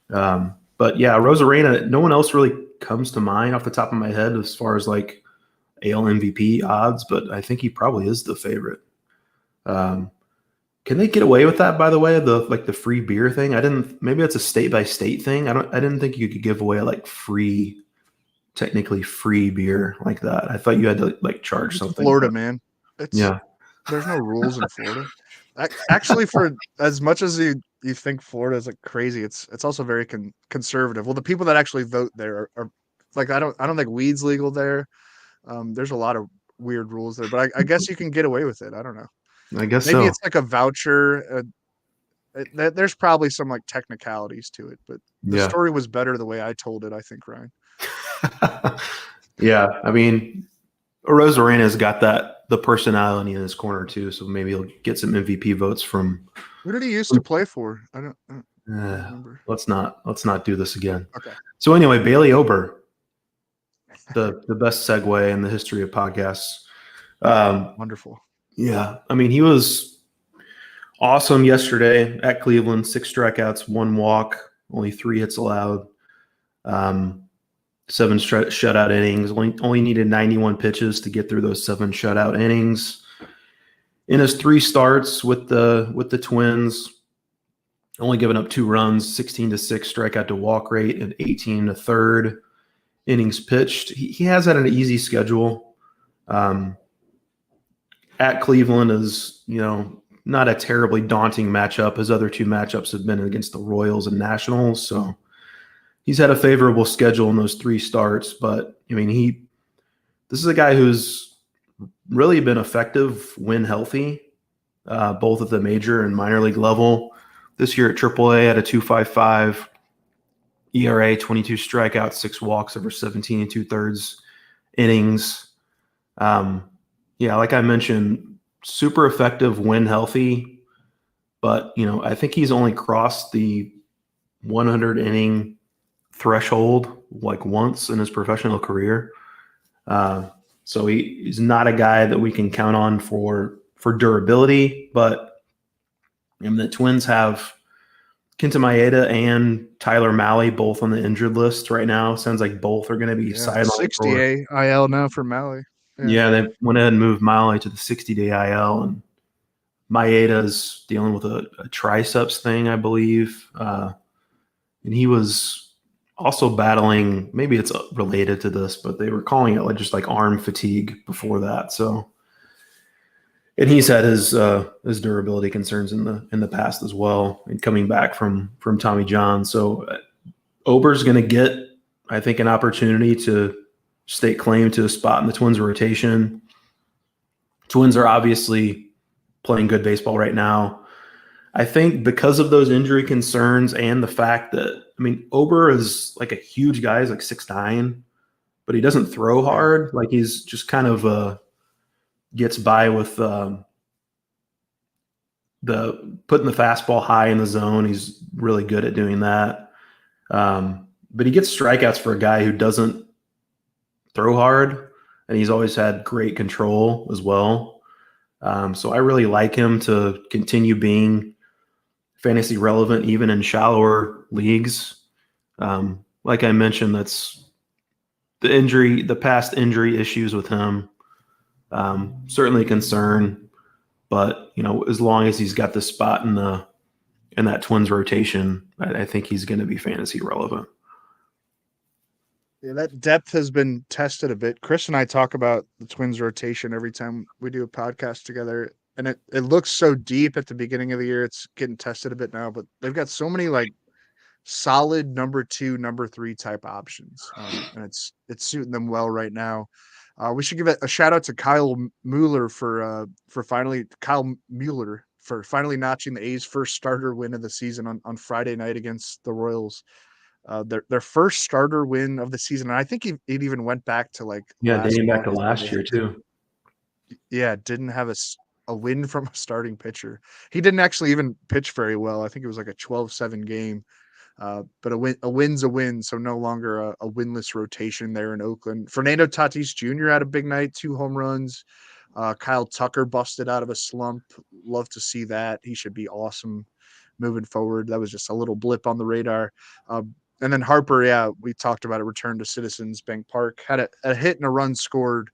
But yeah, Rosarena, no one else really comes to mind off the top of my head as far as like AL MVP odds, but I think he probably is the favorite. Can they get away with that, by the way, the free beer thing? Maybe that's a state by state thing. I didn't think you could give away like technically free beer like that. I thought you had to like charge something. Florida, man. There's no rules in Florida. Actually, for as much as you think Florida is like crazy, it's also very conservative. Well, the people that actually vote there are like I don't think weed's legal there. There's a lot of weird rules there, but I guess you can get away with it. I don't know. I guess maybe it's like a voucher. There's probably some like technicalities to it, but the story was better the way I told it, I think, Ryan. Yeah, I mean, Rosarena's got that the personality in his corner too. So maybe he'll get some MVP votes from. Who did he used to play for? I don't remember. Let's not do this again. Okay. So anyway, Bailey Ober, the best segue in the history of podcasts. Wonderful. Yeah, I mean, he was awesome yesterday at Cleveland. 6 strikeouts, 1 walk, only 3 hits allowed. 7 shutout innings. Only needed 91 pitches to get through those 7 shutout innings. In his 3 starts with the Twins, only giving up 2 runs, 16-6 strikeout to walk rate, and 18 1/3 innings pitched. He has had an easy schedule. At Cleveland is, not a terribly daunting matchup. His other 2 matchups have been against the Royals and Nationals, so he's had a favorable schedule in those 3 starts. But I mean, this is a guy who's really been effective when healthy, both at the major and minor league level. This year at AAA at a 2.55 ERA, 22 strikeouts, 6 walks over 17 2/3 innings. Yeah, like I mentioned, super effective when healthy, but I think he's only crossed the 100 inning threshold like once in his professional career. So he's not a guy that we can count on for durability, but the Twins have Kenta Maeda and Tyler Mahle both on the injured list right now. Sounds like both are going to be sidelined. 60-day IL now for Mahle. Yeah, they went ahead and moved Mahle to the 60-day IL, and Maeda's dealing with a triceps thing, I believe. And he was also battling, maybe it's related to this, but they were calling it just like arm fatigue before that. So, and he's had his durability concerns in the past as well, and coming back from Tommy John. So Ober's going to get, I think, an opportunity to stake claim to a spot in the Twins rotation. Twins are obviously playing good baseball right now. I think because of those injury concerns and the fact that, Ober is like a huge guy. He's like 6'9", but he doesn't throw hard. Like he's just kind of gets by with the putting the fastball high in the zone. He's really good at doing that. But he gets strikeouts for a guy who doesn't throw hard, and he's always had great control as well. So I really like him to continue being fantasy relevant even in shallower leagues. Like I mentioned, that's the past injury issues with him. Certainly a concern, but as long as he's got the spot in that Twins rotation, I think he's going to be fantasy relevant. Yeah, that depth has been tested a bit. Chris and I talk about the Twins rotation every time we do a podcast together, and it looks so deep at the beginning of the year. It's getting tested a bit now, but they've got so many solid number 2, number 3 type options, and it's suiting them well right now. We should give a shout out to Kyle Mueller for finally notching the A's first starter win of the season on Friday night against the Royals. Their first starter win of the season, and I think it even went back to dating back to last year too. Yeah, didn't have a win from a starting pitcher. He didn't actually even pitch very well. I think it was like a 12-7 game. But a win's a win, so no longer a winless rotation there in Oakland. Fernando Tatis Jr. had a big night, 2 home runs. Kyle Tucker busted out of a slump. Love to see that. He should be awesome moving forward. That was just a little blip on the radar. And then Harper, we talked about it, returned to Citizens Bank Park. Had a hit and a run scored,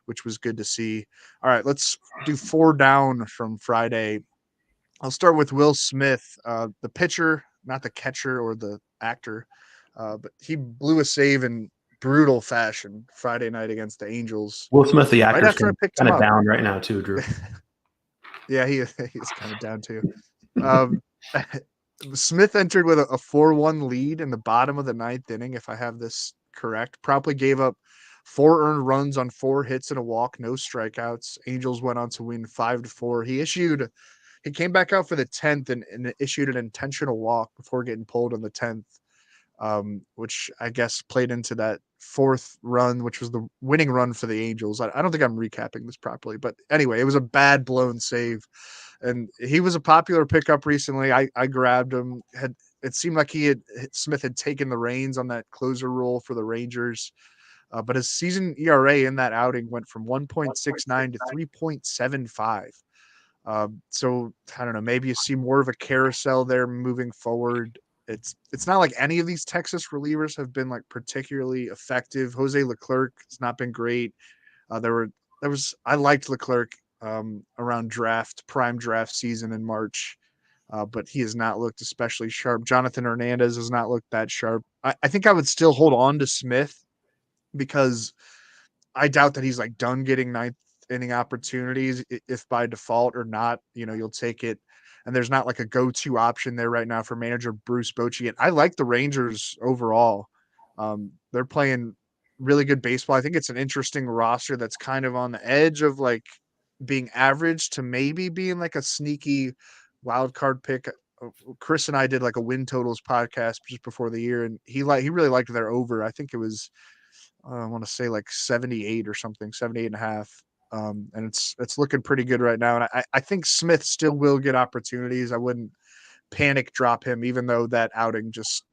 which was good to see. All right, let's do 4 down from Friday. I'll start with Will Smith, the pitcher, not the catcher or the actor, but he blew a save in brutal fashion Friday night against the Angels. Will Smith, the actor, right is kind of down right now too, Drew. Yeah, he's kind of down too. Smith entered with a 4-1 lead in the bottom of the 9th inning, if I have this correct. Promptly gave up 4 earned runs on 4 hits and a walk, no strikeouts. Angels went on to win 5-4. He came back out for the 10th and issued an intentional walk before getting pulled on the 10th. which I guess played into that fourth run, which was the winning run for the Angels. I don't think I'm recapping this properly, but anyway, it was a bad blown save. And he was a popular pickup recently. I grabbed him. It seemed like Smith had taken the reins on that closer role for the Rangers. But his season ERA in that outing went from 1.69 to 3.75. So I don't know. Maybe you see more of a carousel there moving forward. It's not like any of these Texas relievers have been like particularly effective. Jose Leclerc has not been great. I liked Leclerc around prime draft season in March, but he has not looked especially sharp. Jonathan Hernandez has not looked that sharp. I think I would still hold on to Smith because I doubt that he's like done getting ninth inning opportunities. If by default or not, you'll take it. And there's not like a go-to option there right now for manager Bruce Bochy. And I like the Rangers overall. They're playing really good baseball. I think it's an interesting roster that's kind of on the edge of like being average to maybe being like a sneaky wild card pick. Chris and I did like a win totals podcast just before the year, and he really liked their over. I think it was I want to say like 78 or something, 78 and a half. And it's looking pretty good right now. And I think Smith still will get opportunities. I wouldn't panic drop him, even though that outing just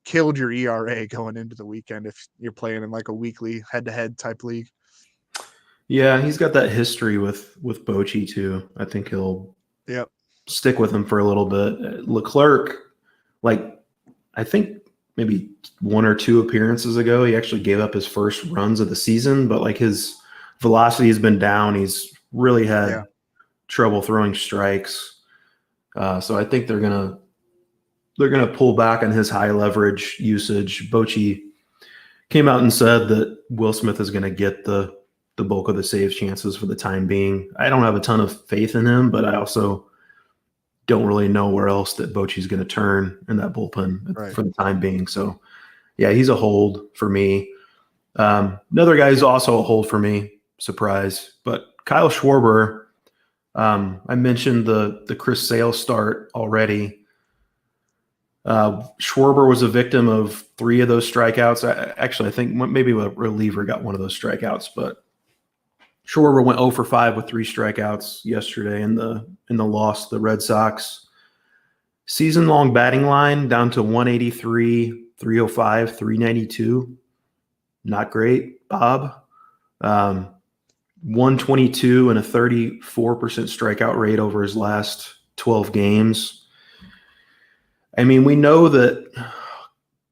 killed your ERA going into the weekend if you're playing in like a weekly head-to-head type league. Yeah, he's got that history with Bochy too. I think he'll stick with him for a little bit. Leclerc, I think maybe one or two appearances ago, he actually gave up his first runs of the season, but like his velocity has been down. He's really had trouble throwing strikes. So I think they're gonna pull back on his high leverage usage. Bochy came out and said that Will Smith is going to get the bulk of the save chances for the time being. I don't have a ton of faith in him, but I also don't really know where else that Bochy's going to turn in that bullpen for the time being. So, yeah, he's a hold for me. Another guy who's also a hold for me, surprise, but Kyle Schwarber. I mentioned the Chris Sale start already. Schwarber was a victim of 3 of those strikeouts. I think maybe a reliever got one of those strikeouts, but Schwarber went 0 for 5 with 3 strikeouts yesterday in the loss to the Red Sox. Season-long batting line down to 183, 305, 392. Not great, Bob. 122 and a 34% strikeout rate over his last 12 games. I mean, we know that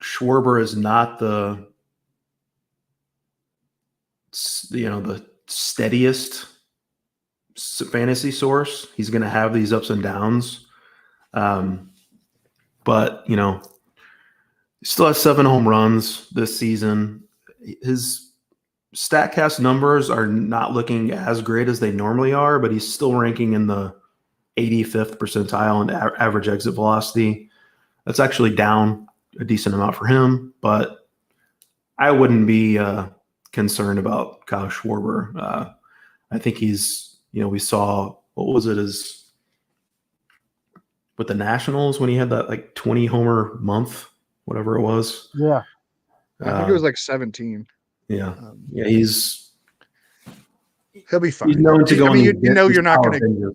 Schwarber is not the steadiest fantasy source. He's going to have these ups and downs. But, he still has 7 home runs this season. His StatCast numbers are not looking as great as they normally are, but he's still ranking in the 85th percentile in average exit velocity. That's actually down a decent amount for him, but I wouldn't be concerned about Kyle Schwarber. I think he's, we saw, what was it, with the Nationals when he had that like 20 homer month, whatever it was. Yeah. I think it was like 17. Yeah. Yeah. He'll be fine. He's known to go you're not going to.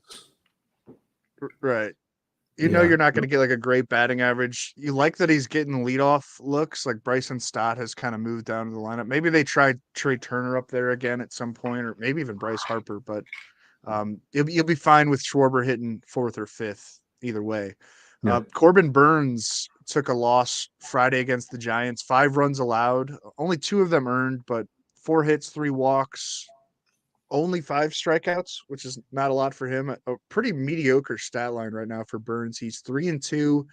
Right. You're not going to get like a great batting average. You like that he's getting leadoff looks. Like Bryson Stott has kind of moved down to the lineup. Maybe they tried Trey Turner up there again at some point, or maybe even Bryce Harper. But you'll be fine with Schwarber hitting 4th or 5th either way. Yeah. Corbin Burns took a loss Friday against the Giants. 5 runs allowed, only 2 of them earned, but 4 hits, 3 walks. Only 5 strikeouts, which is not a lot for him. A pretty mediocre stat line right now for Burns. He's 3-2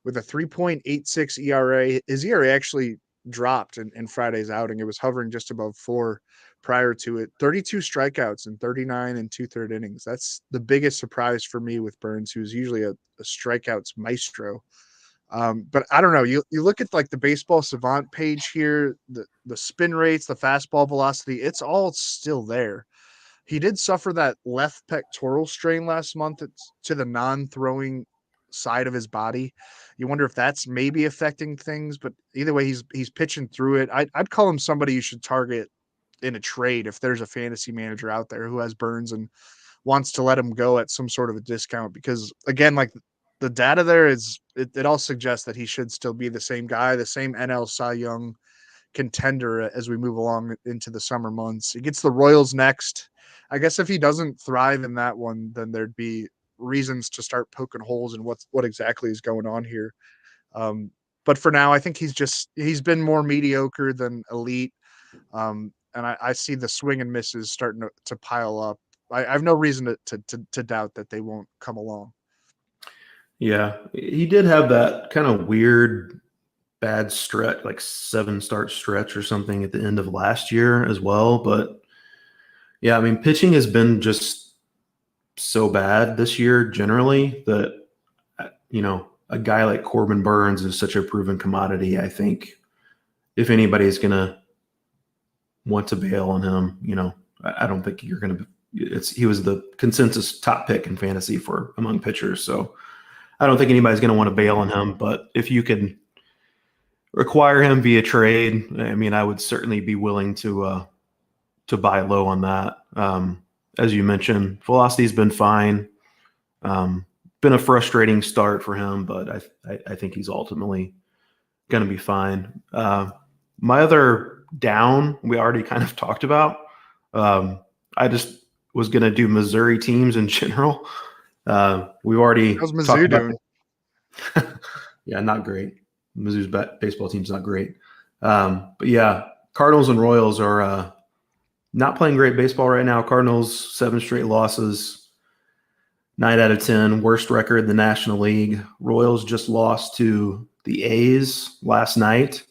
with a 3.86 ERA. His ERA actually dropped in Friday's outing. It was hovering just above 4 prior to it. 32 strikeouts in 39 and 2/3 innings. That's the biggest surprise for me with Burns, who's usually a strikeouts maestro. But I don't know. You look at like the Baseball Savant page here, the spin rates, the fastball velocity, it's all still there. He did suffer that left pectoral strain last month to the non-throwing side of his body. You wonder if that's maybe affecting things, but either way, he's pitching through it. I'd call him somebody you should target in a trade if there's a fantasy manager out there who has Burns and wants to let him go at some sort of a discount, because again, like the data there is, it all suggests that he should still be the same guy, the same NL Cy Young contender as we move along into the summer months. He gets the Royals next. I guess if he doesn't thrive in that one, then there'd be reasons to start poking holes in what exactly is going on here. But for now, I think he's been more mediocre than elite. And I see the swing and misses starting to pile up. I have no reason to doubt that they won't come along. Yeah, he did have that kind of weird bad stretch, like 7-start stretch or something at the end of last year as well. But yeah, I mean, pitching has been just so bad this year generally that, a guy like Corbin Burns is such a proven commodity. I think if anybody's going to want to bail on him, I don't think you're going to. He was the consensus top pick in fantasy for among pitchers, so I don't think anybody's going to want to bail on him. But if you can require him via trade, I mean, I would certainly be willing to buy low on that. As you mentioned, velocity's been fine. Been a frustrating start for him, but I think he's ultimately going to be fine. My other down, we already kind of talked about. I just was going to do Missouri teams in general. We've already How's Mizzou doing? Yeah, not great. Mizzou's baseball team's not great. But yeah, Cardinals and Royals are not playing great baseball right now. Cardinals 7 straight losses, 9 out of 10, worst record in the National League. Royals just lost to the A's last night.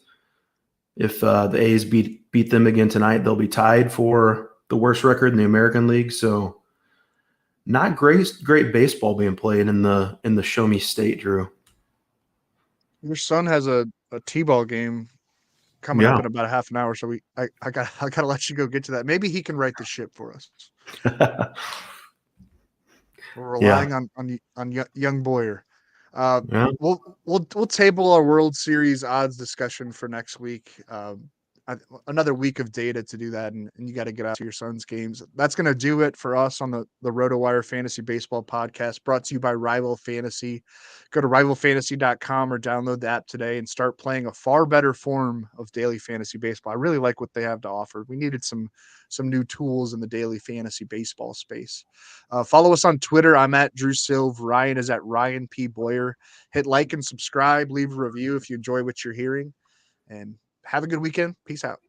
If the A's beat them again tonight, they'll be tied for the worst record in the American League. So not great baseball being played in the Show Me State, Drew. Your son has a T-ball game coming up in about a half an hour, so I gotta let you go get to that. Maybe he can right the ship for us. We're relying on young Boyer. We'll table our World Series odds discussion for next week. Another week of data to do that, and you got to get out to your son's games. That's going to do it for us on the RotoWire Fantasy Baseball Podcast, brought to you by Rival Fantasy. Go to rivalfantasy.com or download the app today and start playing a far better form of daily fantasy baseball. I really like what they have to offer. We needed some new tools in the daily fantasy baseball space. Follow us on Twitter. I'm at Drew Silv. Ryan is at Ryan P. Boyer. Hit like and subscribe. Leave a review if you enjoy what you're hearing. And have a good weekend. Peace out.